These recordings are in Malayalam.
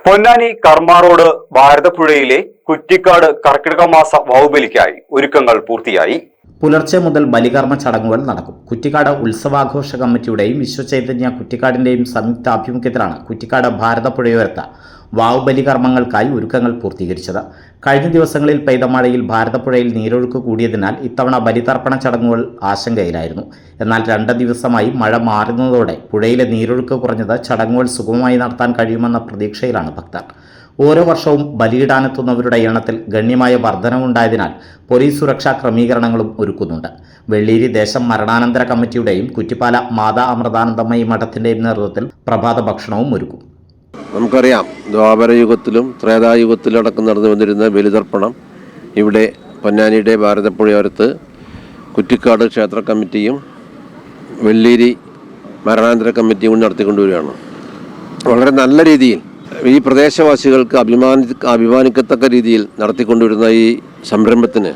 പൊന്നാനി കർമാറോഡ് ഭാരതപ്പുഴയിലെ കുറ്റിക്കാട് കർക്കിടക മാസ വൗബലിക്കായി ഒരുക്കങ്ങൾ പൂർത്തിയായി. പുലർച്ചെ മുതൽ ബലികർമ്മ ചടങ്ങുകൾ നടക്കും. കുറ്റിക്കാട് ഉത്സവാഘോഷ കമ്മിറ്റിയുടെയും വിശ്വചൈതന്യ കുറ്റിക്കാടിന്റെയും സംയുക്താഭിമുഖ്യത്തിലാണ് കുറ്റിക്കാട് ഭാരതപ്പുഴയോരത്ത് വാവുബലി കർമ്മങ്ങൾക്കായി ഒരുക്കങ്ങൾ പൂർത്തീകരിച്ചത്. കഴിഞ്ഞ ദിവസങ്ങളിൽ പെയ്ത മഴയിൽ ഭാരതപ്പുഴയിൽ നീരൊഴുക്ക് കൂടിയതിനാൽ ഇത്തവണ ബലിതർപ്പണ ചടങ്ങുകൾ ആശങ്കയിലായിരുന്നു. എന്നാൽ 2 ദിവസമായി മഴ മാറുന്നതോടെ പുഴയിലെ നീരൊഴുക്ക് കുറഞ്ഞത് ചടങ്ങുകൾ സുഗമമായി നടത്താൻ കഴിയുമെന്ന പ്രതീക്ഷയിലാണ് ഭക്തർ. ഓരോ വർഷവും ബലിയിടാനെത്തുന്നവരുടെ എണ്ണത്തിൽ ഗണ്യമായ വർധനവുണ്ടായതിനാൽ പോലീസ് സുരക്ഷാ ക്രമീകരണങ്ങളും ഒരുക്കുന്നുണ്ട്. വെള്ളീരി ദേശം മരണാനന്തര കമ്മിറ്റിയുടെയും കുറ്റിപ്പാല മാതാ അമൃതാനന്ദമയി മഠത്തിന്റെയും നേതൃത്വത്തിൽ പ്രഭാത ഭക്ഷണവും ഒരുക്കും. നമുക്കറിയാം, ദ്വാപരയുഗത്തിലും ത്രേതായുഗത്തിലും അടക്കം നടന്നു വന്നിരുന്ന ബലിതർപ്പണം ഇവിടെ പൊന്നാനിയുടെ ഭാരതപ്പുഴയോരത്ത് കുറ്റിക്കാട് ക്ഷേത്ര കമ്മിറ്റിയും വെള്ളീരി മരണാനന്തര കമ്മിറ്റിയും നടത്തിക്കൊണ്ടുവരികയാണ്. വളരെ നല്ല രീതിയിൽ ഈ പ്രദേശവാസികൾക്ക് അഭിമാനിക്കത്തക്ക രീതിയിൽ നടത്തിക്കൊണ്ടുവരുന്ന ഈ സംരംഭത്തിന്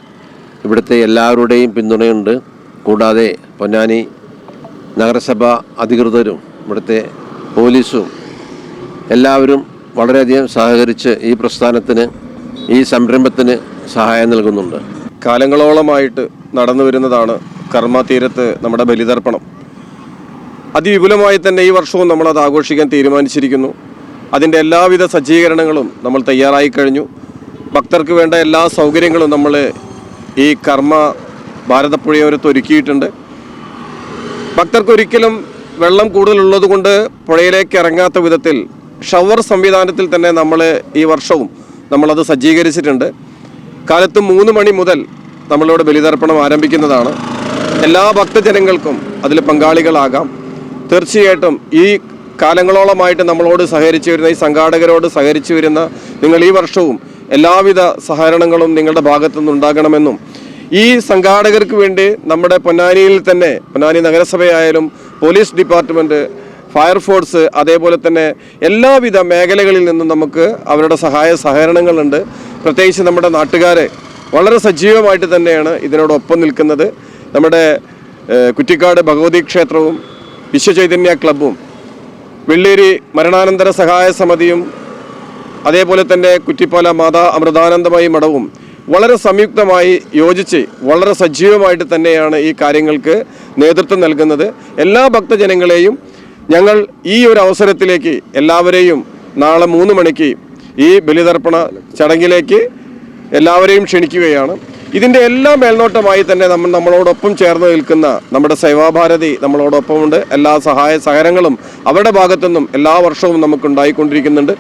ഇവിടുത്തെ എല്ലാവരുടെയും പിന്തുണയുണ്ട്. കൂടാതെ പൊന്നാനി നഗരസഭ അധികൃതരും ഇവിടുത്തെ പോലീസും എല്ലാവരും വളരെയധികം സഹകരിച്ച് ഈ പ്രസ്ഥാനത്തിന്, ഈ സംരംഭത്തിന് സഹായം നൽകുന്നുണ്ട്. കാലങ്ങളോളമായിട്ട് നടന്നു വരുന്നതാണ് കർമ്മതീരത്ത് നമ്മുടെ ബലിതർപ്പണം. അതിവിപുലമായി തന്നെ ഈ വർഷവും നമ്മളത് ആഘോഷിക്കാൻ തീരുമാനിച്ചിരിക്കുന്നു. അതിൻ്റെ എല്ലാവിധ സജ്ജീകരണങ്ങളും നമ്മൾ തയ്യാറായി കഴിഞ്ഞു. ഭക്തർക്ക് വേണ്ട എല്ലാ സൗകര്യങ്ങളും നമ്മൾ ഈ കർമ്മ ഭാരതപ്പുഴയോരത്ത് ഒരുക്കിയിട്ടുണ്ട്. ഭക്തർക്കൊരിക്കലും വെള്ളം കൂടുതലുള്ളത് കൊണ്ട് പുഴയിലേക്ക് ഇറങ്ങാത്ത വിധത്തിൽ ഷവർ സംവിധാനത്തിൽ തന്നെ നമ്മൾ ഈ വർഷവും നമ്മളത് സജ്ജീകരിച്ചിട്ടുണ്ട്. കാലത്ത് 3 മണി മുതൽ നമ്മളിവിടെ ബലിതർപ്പണം ആരംഭിക്കുന്നതാണ്. എല്ലാ ഭക്തജനങ്ങൾക്കും അതിൽ പങ്കാളികളാകാം. തീർച്ചയായിട്ടും ഈ കാലങ്ങളോളമായിട്ട് നമ്മളോട് സഹകരിച്ചു വരുന്ന, ഈ സംഘാടകരോട് സഹകരിച്ചു വരുന്ന നിങ്ങൾ ഈ വർഷവും എല്ലാവിധ സഹകരണങ്ങളും നിങ്ങളുടെ ഭാഗത്തുനിന്ന് ഉണ്ടാകണമെന്നും, ഈ സംഘാടകർക്ക് വേണ്ടി നമ്മുടെ പൊന്നാനിയിൽ തന്നെ പൊന്നാനി നഗരസഭയായാലും പോലീസ് ഡിപ്പാർട്ട്മെൻറ്റ്, ഫയർഫോഴ്സ്, അതേപോലെ തന്നെ എല്ലാവിധ മേഖലകളിൽ നിന്നും നമുക്ക് അവരുടെ സഹകരണങ്ങളുണ്ട്. പ്രത്യേകിച്ച് നമ്മുടെ നാട്ടുകാരെ വളരെ സജീവമായിട്ട് തന്നെയാണ് ഇതിനോടൊപ്പം നിൽക്കുന്നത്. നമ്മുടെ കുറ്റിക്കാട് ഭഗവതി ക്ഷേത്രവും വിശ്വചൈതന്യ ക്ലബ്ബും വെള്ളേരി മരണാനന്തര സഹായ സമിതിയും അതേപോലെ തന്നെ കുറ്റിപ്പാല മാതാ അമൃതാനന്ദമയി മഠവും വളരെ സംയുക്തമായി യോജിച്ച് വളരെ സജീവമായിട്ട് തന്നെയാണ് ഈ കാര്യങ്ങൾക്ക് നേതൃത്വം നൽകുന്നത്. എല്ലാ ഭക്തജനങ്ങളെയും ഞങ്ങൾ ഈ ഒരു അവസരത്തിലേക്ക് എല്ലാവരെയും നാളെ 3 മണിക്ക് ഈ ബലിതർപ്പണ ചടങ്ങിലേക്ക് എല്ലാവരെയും ക്ഷണിക്കുകയാണ്. ഇതിൻ്റെ എല്ലാ മേൽനോട്ടമായി തന്നെ നമ്മളോടൊപ്പം ചേർന്ന് നിൽക്കുന്ന നമ്മുടെ സേവാഭാരതി നമ്മളോടൊപ്പമുണ്ട്. എല്ലാ സഹകരണങ്ങളും അവരുടെ ഭാഗത്തുനിന്നും എല്ലാ വർഷവും നമുക്കുണ്ടായിക്കൊണ്ടിരിക്കുന്നുണ്ട്.